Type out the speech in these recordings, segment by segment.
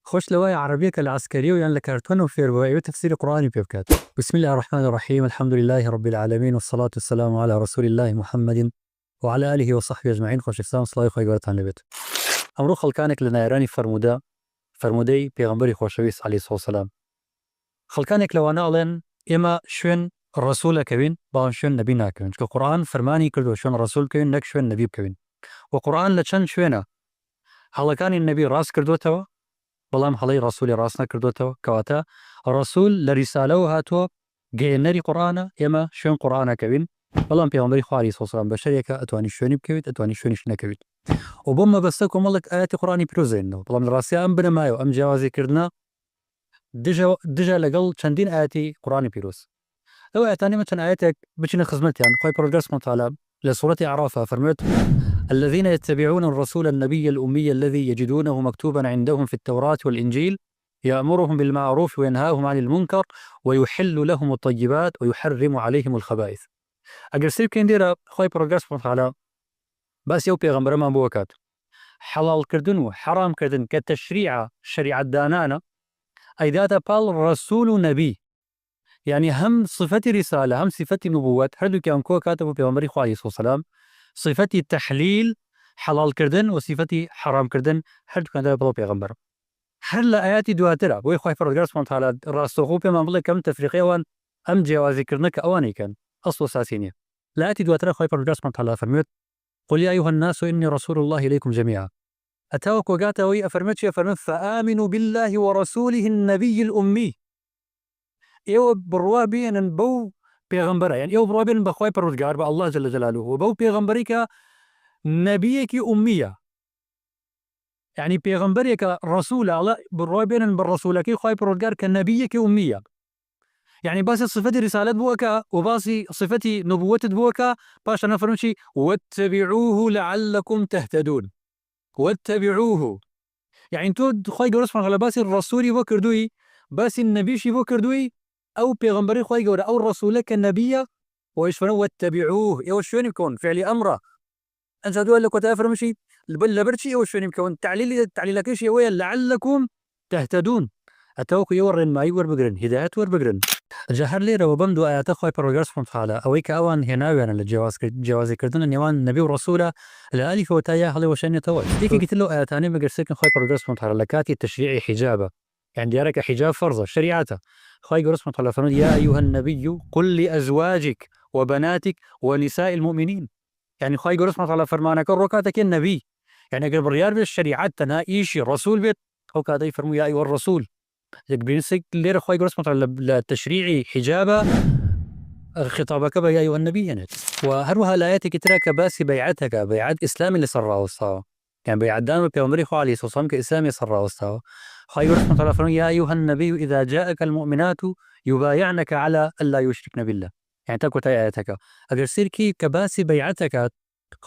خوش لواي عربية العسكرية ويان لكارتون وفيربوي وتفسير قرآني بيبكات. بسم الله الرحمن الرحيم، الحمد لله رب العالمين، والصلاة والسلام على رسول الله محمد وعلى آله وصحبه أجمعين. خوش إسلام صلاة خوي قولت عن لبيت أمرو خلقانك لنا إيراني فرمودي بيغمبري خوشويس عليه الصلاة والسلام. خلقانك لو أنا أعلن إما شون الرسول كوين بان شون نبينا كوين، القرآن فرماني كردو شون الرسول كوين نك شون نبي كوين، وقرآن لشان شوينا هلا كان النبي راس كردو توا بلام حالی رسول راسنا کردو تو کواتا رسول لرساله و هاتو گینری قرآن اما شون قرآن کبین بلام پیامبری خواهی صلوات بشری که اتوانی شونی بکوید اتوانی شونیش نکوید و بوم بستکم ملک آیات قرآنی پروزین نو بلام راسی ام بنا مايو ام جوازی کردنا دجا لقل چندین آیاتی قرآنی پیروز لو آیاتانی مثلا آیاتك بچین خدمت يعني خوي برودرس مطالب لسورة أعراف فرمت الذين يتبعون الرسول النبي الأمي الذي يجدونه مكتوبا عندهم في التوراة والإنجيل يأمرهم بالمعروف وينهاهم عن المنكر ويحل لهم الطيبات ويحرم عليهم الخبائث. أجر سيب كين ديرا خوي برودرس مطالب بس يو بيغمبر ما بوكات حلال كردن وحرام كردن كتشريع شريعة دانانا أي ذات بال رسول نبي يعني هم صفة رسالة هم صفة نبوة هردو كان كو كاتبوا بيغمبري خواه صلى الله عليه وسلم صفة تحليل حلال كردن وصفة حرام كردن هردو كان دابا بيغمبر هل آياتي دواترا بوي خواه فرد قرص مونتالا راستوغو بما بلي كم تفريقيا وان أم جوازي كردنك أواني كان أصل ساسينية لا آياتي دواترا خواه فرد قرص مونتالا فرميت قل يا أيها الناس إني رسول الله إليكم جميعا أتاوك وقاتا وي أفرمت فآمنوا بالله ورسوله النبي الأمي إيوه بروابين بو بيغمبرة يعني إيوه بروابين بخواي پروردگار با الله جل جلاله وبو بيغمبري كا نبيك أمية يعني بيغمبري كا رسول الله بروابين بالرسولك خواي پروردگار كنبيك أمية يعني باسي صفة رسالة بوكا وباسي صفة نبوة بوكا باش أنا فرمشي واتبعوه لعلكم تهتدون واتبعوه يعني انتو خواي قرص على باسي الرسول وكردوي باسي النبي شي وكردوي أو بيغمبري خواهي قولة أو الرسول كالنبي ويشفنوا واتبعوه إيو شوين يكون فعلي أمره أنت هدوها لك وتأفر مشي لبرشي إيو شوين يكون تعليلك إيش يويا لعلكم تهتدون أتوقع يورن ما يور بقرن هداية ور بقرن جهر لي رو بمدو آيات خواهي بروغرس فمتحالة أويك أوان هناوي أنا لجوازي كردن النيوان نبي ورسوله لآلف وتايا هلي وشان يتوج ديكي قلت له آياتاني بقرسيكن خواهي بروغرس فمتحالة لكاتي التشريعي حجابه يعني ديارك حجاب فرضه شريعته خواهي قرص مطلع فرمود يا أيها النبي قل لأزواجك وبناتك ونساء المؤمنين يعني خواهي قرص مطلع فرمانك الركاتك النبي يعني قرب الريار بالشريعات تنها إيشي رسول بيت أو كذا يفرموا يا أيها الرسول بينسك لير خواهي قرص مطلع للتشريعي حجابه خطابك يا أيها النبي يعني وهروها الآيات كتراك باسي بيعتك بيعت إسلام اللي صرّاه وصاه يعني بيعت دانو بيومري خو عليه الصلاة والسلام كإسلامي صرّاه وصاه خير رحمة الله يا أيها النبي إذا جاءك المؤمنات يبايعنك على ألا يشركن بالله يعني تكو آياتك أجر سيركي كباسي بيعتك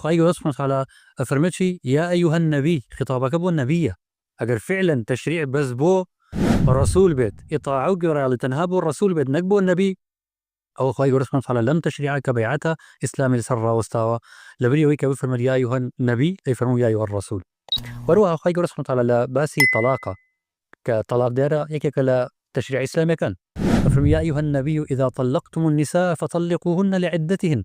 خير رحمة الله أفرمتشي يا أيها النبي خطابك بو النبي أجر فعلا تشريع بس بو الرسول بيت إطاعوك ورالي تنهابو الرسول بيت نقبو النبي أو خواهي رحمة الله لم تشريعك بيعتها إسلامي لسرّاه واستوى لبري ويك بفرمد يا أيها النبي يفرمو يا أيها الرسول وروها خواهي رحمة الله باسي طلاقة كطلاق ديرا يكيك لا تشريع إسلامي كان ففرم يا أيها النبي إذا طلقتم النساء فطلقوهن لعدتهن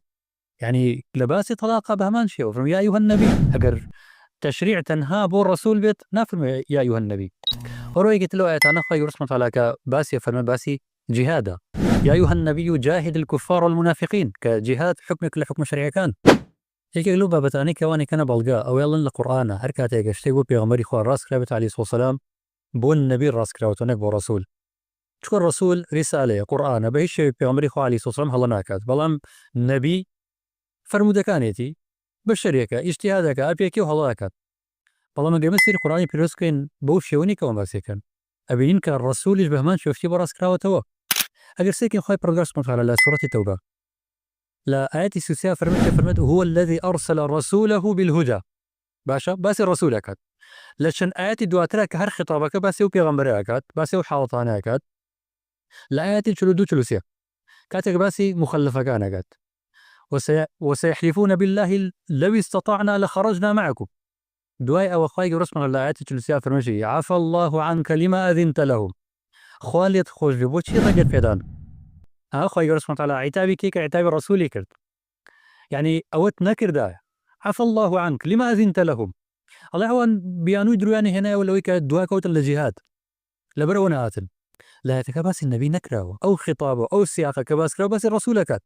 يعني لباسي طلاقة بهمان شيء وفرم يا أيها النبي أجر تشريع تنها بو الرسول بيت نافرم يا أيها النبي وروي قلت له أنا خواهي رحمة الله كباسي فرم باسي جهادا يا أيها النبي جاهد الكفار والمنافقين كجهاد حكمك لحكم شريعة كان هيك لوبا بتاني كواني كان بلقاء أو يلا القرآن هركاتي اشتي بيغمري خو الراس كرابت عليه الصلاة والسلام بون النبي الراس كراوتونك بو رسول تكون رسول رسالة قرآن بهش بيغمري خو عليه الصلاة والسلام هلا ناكات بلام نبي فرمودة كانيتي بشريكا اجتهادك أبيكي وهلا ناكات بلام قبل سير قرآن بيروسكين بوش يوني كون باسيكن أبين كالرسول يشبه من شوفتي براس كراوتوا أجر سيكين خاي برغاس مطالع على سورة التوبة لا آياتي سوسيا فرمت هو الذي أرسل رسوله بالهدى باشا باسي الرسول أكاد لشان آياتي دواترك هر خطابك باسي وبيغمبري أكاد باسي وحاوطاني أكاد لا آياتي تلوسيا كاتك باسي مخلفة كان أكاد وسيحلفون بالله لو استطعنا لخرجنا معكم دوای ئەوە خوای گەورە سبحانه لە ئاەتی 43 فەرمێژی عفا الله عنك لما أذنت لهم، خوا لێت خۆش بێ بۆچی ڕێگەت پێدان. خوای گەورە سبحانه وتعالى عیتابی کێ کە عیتابی ڕەسوولی کرد، یعنی ئەوەت نەکردایە عفا الله عنك لما أذنت لهم. ئەڵێ ئەوان بیانووی درویانی هێنایەوە لەوەی کە دوا کەوتن لە جیهاد لەبەرەوە نەهاتن. لە ئاەتەکە باسی نەبی نەکراوە، ئەو خیتابە ئەو سیاقە کە باس کرا باسی ڕەسوولەکات.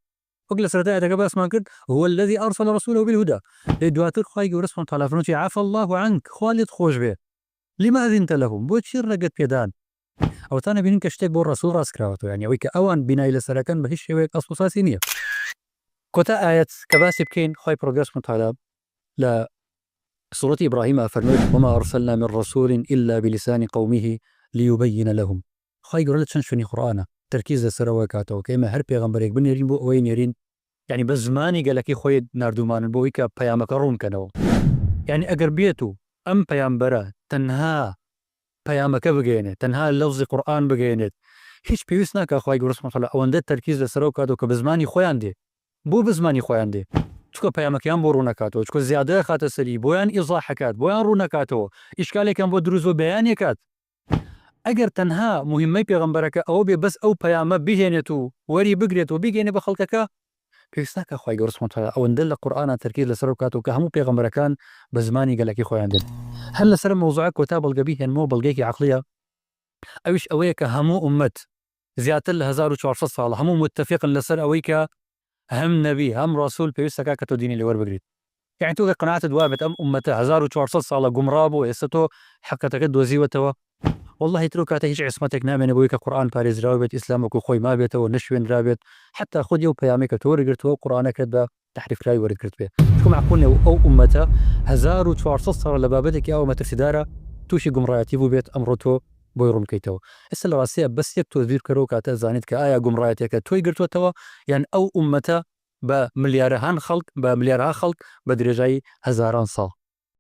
وەک لە سەرەتای ئاەتەکە باسمان کرد هو الذي أرسل رسوله بالهدى. لێ دواتر خوای گەورە سبحانه وتعالى فەرمووی عفا الله عنك خوا لێت خۆش بێ لما أذنت لهم، بۆچی ڕێگەت پێدان. ئەوتانە بینین کە شتێک بۆ ڕەسوول ڕاست کراوەتەوە، یعنی ئەوەی کە ئەوان بینایی لەسەرەکەن بە هیچ شێوەیەک ئەسڵ و ساسی نییە. کۆتا ئاەت کە باسی بکەین خوای پەروەردگار سبحانه وتعالى لە سورة إبراهيم فرمووی وما أرسلنا من رسول إلا بلسان قومه ليبين لهم. خوای گەورە لە چەند شوێنی قورئانە تەرکیز لەسەرەوە کاتەوە کە ئێمە هەر پێغەمبەرێک بنێرین بۆ ئەوەی نێرین، یعنی بە زمانی گەلەکەی خۆی نردومانن بۆ ئەوەی کە پەیامەکە ڕوونکەنەوە. یعنی ئەگەر بێت و ئەم پەیامبەرە تەنها پەیامەکە بگەێنێت، تەنها لەفزی قورئان بگەێنێت، هیچ پێویست ناکە خوای گەورە سبحانه وتعالى ئەوەندە تەرکیز لەسەرەوە کاتەوە کە بە زمانی خۆیان دێ. بۆ بە زمانی خۆیان دێ؟ چکە پەیامەکەیان بۆ ڕوونەکاتەوە، چکە زیادە خاتە سەری، بۆیان ئیزاحەکات، بۆیان ڕوونەکاتەوە، ئیشکالێکیان بۆ دروست بۆ بەیانێکات. ئەگەر تەنها مهمەی پێغەمبەرەکە ئەوە بێ بەس ئەو پەیامە بهێنێت و وەری بگرێت و بیگەێنێ بە خەڵکەکە، پێویست ناکە خوای گەورە سبحانه وتعالى ئەوەندە لە قورئانە تەرکیز لەسەرەوە کاتەوە کە هەموو پێغەمبەرەکان بە زمانی گەلەکەی خۆیان دێن. هەر لەسەر مەوزوعە کۆتا بەڵگەبی هێنمەوە بەڵگەیەکی عەقلیە، ئەویش ئەوەیە کە هەموو ئومەت زیاتر لە 1400 ساڵ هەموو متفقن لەسەر ئەوەی کە هەم نەبی هەم ڕەسوول پێویستەکە کە تۆ دینی لێوەر بگریت. یعنی تۆ قەناعەتت وابێت ئەم ئومەتە 1400 ساڵە گومڕا بوو، ئێستا تۆ حەقەتەکەت دۆزیوەتەوە، والله ترو کاتە هیچ عیسمەتێک نامێنێ بۆی کە قورئان پارێزراوە بێت، ئیسلام وەکو خۆی مابێتەوە، نەشوێنرابێت، حتا خودی ئەو پەیامێک کە تۆ وەرگرتووە قورئانەکەت بە تحریفکراوی وەرگرت بێ. چکە معقول نییە ئەو ئومەتە 1400 ساڵ لە بابەتێکی ئەو مەترسیدارە تووشی گومڕایەتی بوو بێت، ئەمڕۆ تۆ بۆی ڕوون بکەیتەوە. ئێستا لە ڕاستیە بەس یەک تۆ بیر بکەرەوە کاتە زانیت کە ئایا گومڕایەتێکە تۆی گرتووەتەوە یان ئەو ئومەتە بە ملیارەهان خەڵک بە ملیارها خەڵک بە درێژایی هەزاران ساڵ.